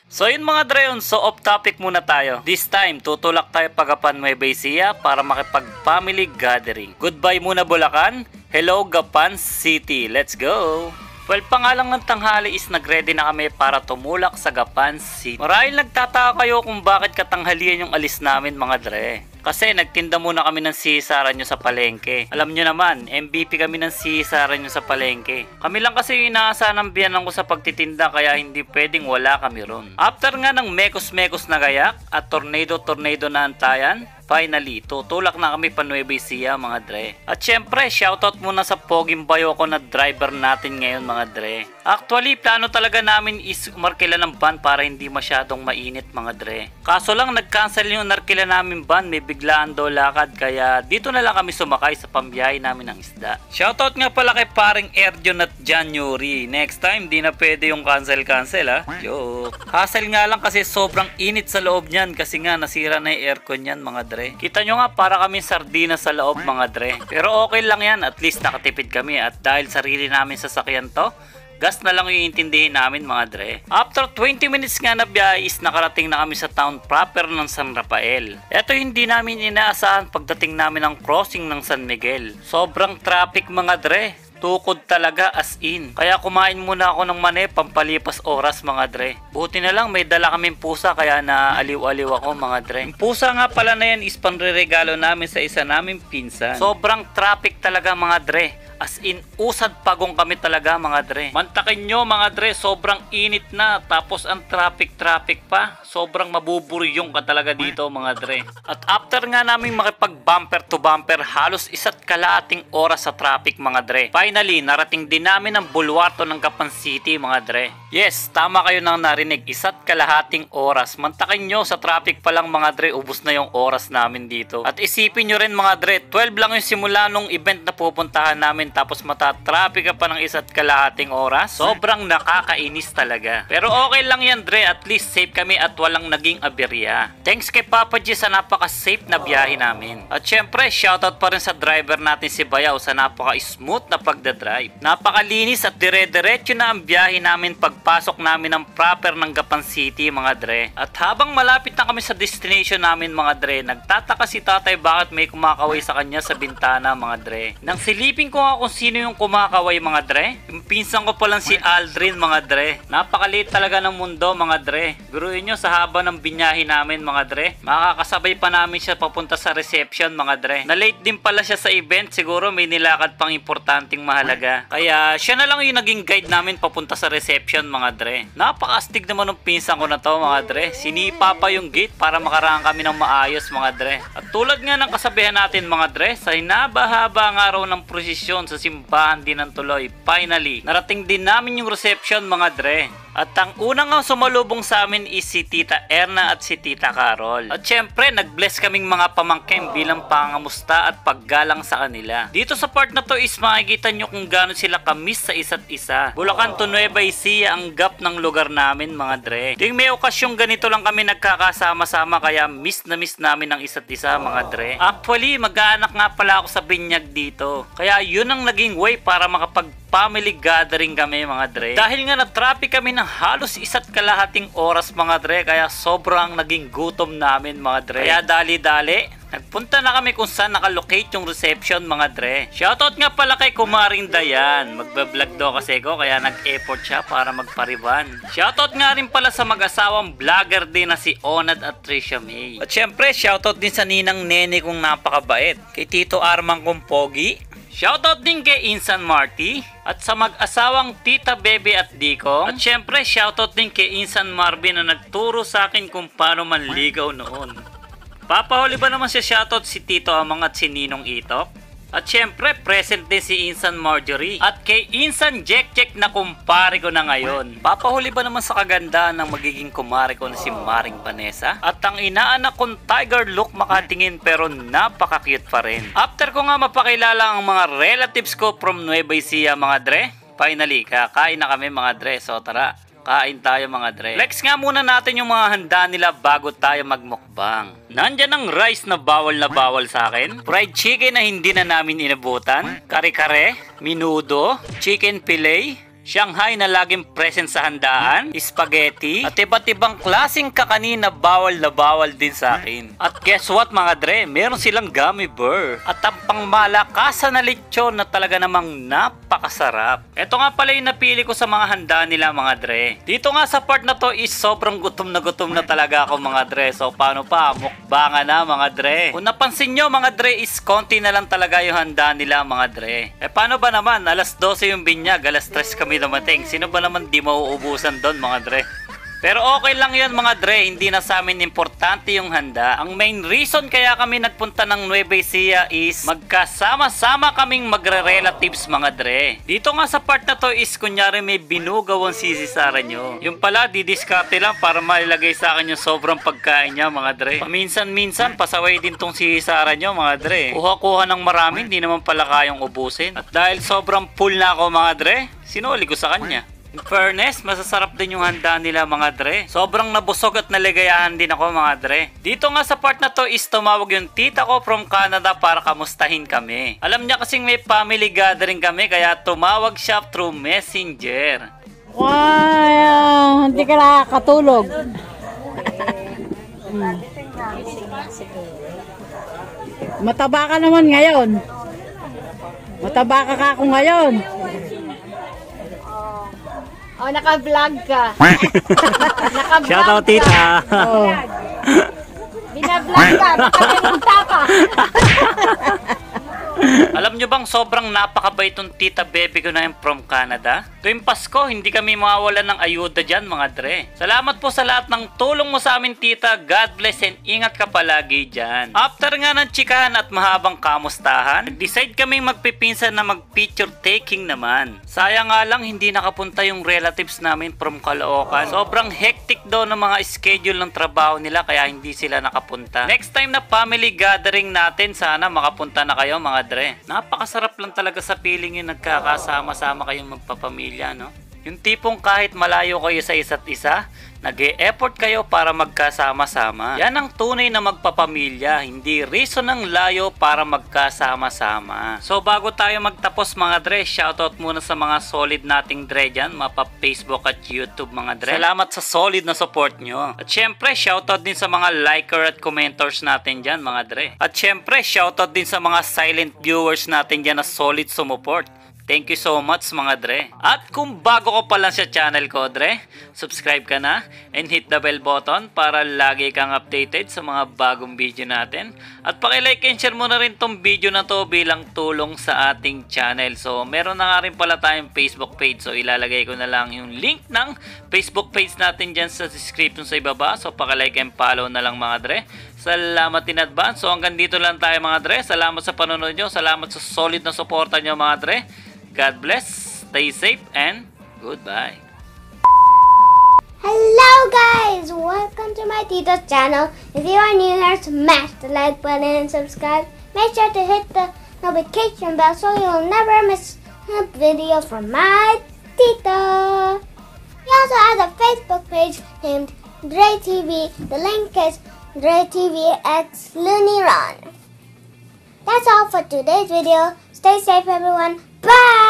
So yun mga dre, so off topic muna tayo. This time, tutulak tayo pagapan Nueva Ecija para makipag-family gathering. Goodbye muna Bulacan, hello Gapan City, let's go! Well, pangalang ng tanghali is nagready na kami para tumulak sa Gapan City. Marahil nagtataka kayo kung bakit katanghalian yung alis namin mga dre. Kasi nagtinda muna kami ng sisaran nyo sa palengke. Alam nyo naman, MVP kami ng sisaran nyo sa palengke. Kami lang kasi yung inaasahan ng biyanan ko sa pagtitinda kaya hindi pwedeng wala kami ron. After nga ng mekos-mekos na gayak at tornado na antayan, finally, tutulak na kami pa Nueva Ecija mga dre. At syempre, shoutout muna sa Poging Bayoko na driver natin ngayon mga dre. Actually, plano talaga namin is umarkila ng van para hindi masyadong mainit mga dre. Kaso lang, nag-cancel yung narkila namin van, may biglaan daw lakad kaya dito na lang kami sumakay sa pambiyahe namin ng isda. Shoutout nga pala kay paring Erjon at January. Next time, di na pwede yung cancel ha. Joke. Hassle nga lang kasi sobrang init sa loob niyan kasi nga nasira na yung aircon niyan mga dre. Kita nyo nga para kami sardina sa loob mga dre. Pero okay lang yan, at least nakatipid kami at dahil sarili namin sasakyan to, gas na lang yung intindihin namin mga dre. After 20 minutes nga na biyahe is nakarating na kami sa town proper ng San Rafael. Ito hindi namin inaasahan pagdating namin ng crossing ng San Miguel. Sobrang traffic mga dre. Tukod talaga as in. Kaya kumain muna ako ng mani pampalipas oras mga dre. Buti na lang may dala kaming pusa kaya naaliw-aliw ako mga dre. Yung pusa nga pala na yan is panreregalo namin sa isa naming pinsan. Sobrang traffic talaga mga dre. As in, usad pagong kami talaga mga dre. Mantakin nyo mga dre, sobrang init na. Tapos ang traffic pa. Sobrang mabuburyong ka talaga dito mga dre. At after nga namin makipag bumper to bumper, halos isa't kalahating oras sa traffic mga dre. Finally, narating din namin ang bulwarto ng Gapan City mga dre. Yes, tama kayo nang narinig, isa't kalahating oras. Mantakin nyo, sa traffic pa lang mga dre, ubos na yung oras namin dito. At isipin nyo rin mga dre, 12 lang yung simula nung event na pupuntahan namin tapos matatraffic ka pa ng isa't kalahating oras. Sobrang nakakainis talaga. Pero okay lang yan dre, at least safe kami at walang naging aberya. Thanks kay Papa G sa napaka-safe na biyahe namin. At syempre, shoutout pa rin sa driver natin si Bayaw sa napaka-smooth na pagdadrive. Napakalinis at dire-diretso na ang biyahe namin pagpasok namin ng proper ng Gapan City mga dre. At habang malapit na kami sa destination namin mga dre, nagtataka si tatay bakit may kumakaway sa kanya sa bintana mga dre. Nang silipin ko nga kung sino yung kumakaway mga dre, yung pinsan ko palang si Aldrin mga dre. Napakaliit talaga ng mundo mga dre. Biruin nyo sa haba ng binyahe namin mga dre, makakasabay pa namin siya papunta sa reception mga dre. Na late din pala siya sa event, siguro may nilakad pang importanteng mahalaga. Kaya siya na lang yung naging guide namin papunta sa reception mga dre. Napakastig naman ng pinsan ko na to mga dre. Sinipa pa yung gate para makaraan kami ng maayos mga dre. At tulad nga ng kasabihan natin mga dre, sa hinaba-haba nga raw ng prosesyon sa simbahan din ng tuloy, finally narating din namin yung reception mga dre. At ang unang nga sumalubong sa amin is si Tita Erna at si Tita Carol. At syempre, nag-bless kaming mga pamangkin bilang pangamusta at paggalang sa kanila. Dito sa part na to is makikita nyo kung gaano sila kamiss sa isa't isa. Bulacan to Nueva Ecija ang gap ng lugar namin mga dre. Tuwing may okasyong ganito lang kami nagkakasama-sama kaya miss na miss namin ang isa't isa mga dre. Actually, mag-aanak nga pala ako sa binyag dito. Kaya yun ang naging way para family gathering kami mga dre. Dahil nga na-traffic kami ng halos isa't kalahating oras mga dre, kaya sobrang naging gutom namin mga dre. Kaya dali-dali, nagpunta na kami kung saan nakalocate yung reception mga dre. Shoutout nga pala kay Kumaring Dayan. Magbablog daw kasi ko kaya nag-effort siya para magpariban. Shoutout nga rin pala sa mag-asawang vlogger din na si Onad at Trisha May. At syempre, shoutout din sa ninang nene kong napakabait. Kay Tito Armang kong pogi. Shoutout din kay Insan Marty at sa mag-asawang Tita Bebe at Diko. At syempre, shoutout din kay Insan Marvin na nagturo sa akin kung paano manligaw noon. Papahuli ba naman siya shoutout si Tito Amang at si Ninong Itok? At syempre, present din si Insan Marjorie at kay Insan Jack na kumpare ko na ngayon. Papahuli ba naman sa kagandahan ng magiging kumare ko na si Maring Vanessa? At ang inaanak kong tiger look makatingin pero napaka-cute pa rin. After ko nga mapakilala ang mga relatives ko from Nueva Ecija mga dre, finally, kakain na kami mga dre. So tara, kain tayo mga dre. Flex nga muna natin yung mga handa nila bago tayo magmukbang. Nandyan ang rice na bawal sa akin. Fried chicken na hindi na namin inabutan. Kare-kare, minudo, chicken fillet, Shanghai na laging present sa handaan, spaghetti, at iba't ibang klaseng kakanin na bawal din sa akin. At guess what mga dre, meron silang gummy bear. At ang pangmalakasan na lechon na talaga namang napakasarap. Ito nga pala yung napili ko sa mga handa nila mga dre. Dito nga sa part na to is sobrang gutom na talaga ako mga dre. So paano pa, mukbangan na mga dre. Kung napansin nyo mga dre is konti na lang talaga yung handa nila mga dre. Paano ba naman, alas 12 yung binyag, alas 3 kami dumating. Sino ba naman di mauubusan doon mga dre? Pero okay lang yan mga dre, hindi na sa amin importante yung handa. Ang main reason kaya kami nagpunta ng Nueva Ecija is magkasama-sama kaming magre-relatives mga dre. Dito nga sa part na to is kunyari may binugaw ang sisisaran nyo. Yung pala didiskarte lang para mailagay sa akin yung sobrang pagkain niya mga dre. Paminsan-minsan pasaway din tong sisisaran nyo mga dre. Kuha-kuha ng marami, hindi naman pala kayang ubusin. At dahil sobrang full na ako mga dre, sinuli ko sa kanya. In fairness, masasarap din yung handa nila mga dre. Sobrang nabusog at naligayahan din ako mga dre. Dito nga sa part na to is tumawag yung tita ko from Canada para kamustahin kami. Alam niya kasing may family gathering kami kaya tumawag siya through messenger. Wow, hindi ka nakakatulog. Mataba ka naman ngayon. Mataba ka ako ngayon. Oh, naka-vlog ka. Naka-vlog Shoutout ka. tita. Oh. Bina-vlog ka. Baka pinunta ka. Alam nyo bang sobrang napakabait tong tita baby ko na yung from Canada? Tuwing Pasko, hindi kami mawawalan ng ayuda dyan mga dre. Salamat po sa lahat ng tulong mo sa amin tita. God bless and ingat ka palagi dyan. After nga ng chikahan at mahabang kamustahan, nag-decide kaming magpipinsan na mag-picture taking naman. Sayang nga lang hindi nakapunta yung relatives namin from Caloocan. Sobrang hectic daw ng mga schedule ng trabaho nila kaya hindi sila nakapunta. Next time na family gathering natin, sana makapunta na kayo mga dre. Napakasarap lang talaga sa feeling yung nagkakasama-sama kayong magpapamilya, no? Yung tipong kahit malayo kayo sa isa't isa, nag-e-effort kayo para magkasama-sama. Yan ang tunay na magpapamilya, hindi reason ng layo para magkasama-sama. So bago tayo magtapos mga dre, shoutout muna sa mga solid nating dre dyan, mapa Facebook at YouTube mga dre. Salamat sa solid na support nyo. At syempre, shoutout din sa mga liker at commenters natin dyan mga dre. At syempre, shoutout din sa mga silent viewers natin dyan na solid sumuport. Thank you so much mga dre. At kung bago ko pa lang sa channel ko dre, subscribe ka na and hit the bell button para lagi kang updated sa mga bagong video natin. At paki-like and share mo na rin tong video na to bilang tulong sa ating channel. So meron na nga rin pala tayong Facebook page. So ilalagay ko na lang yung link ng Facebook page natin dyan sa description sa ibaba. So paki-like and follow na lang mga dre. Salamat in advance. So hanggang dito lang tayo mga dre. Salamat sa panonood nyo. Salamat sa solid na suporta nyo mga dre. God bless, stay safe, and goodbye. Hello guys, welcome to my Tito's channel. If you are new here, smash the like button and subscribe. Make sure to hit the notification bell so you'll never miss a video from my Tito. He also has a Facebook page named Dre TV. The link is Dre TV X Looney Run. That's all for today's video. Stay safe everyone. Bye!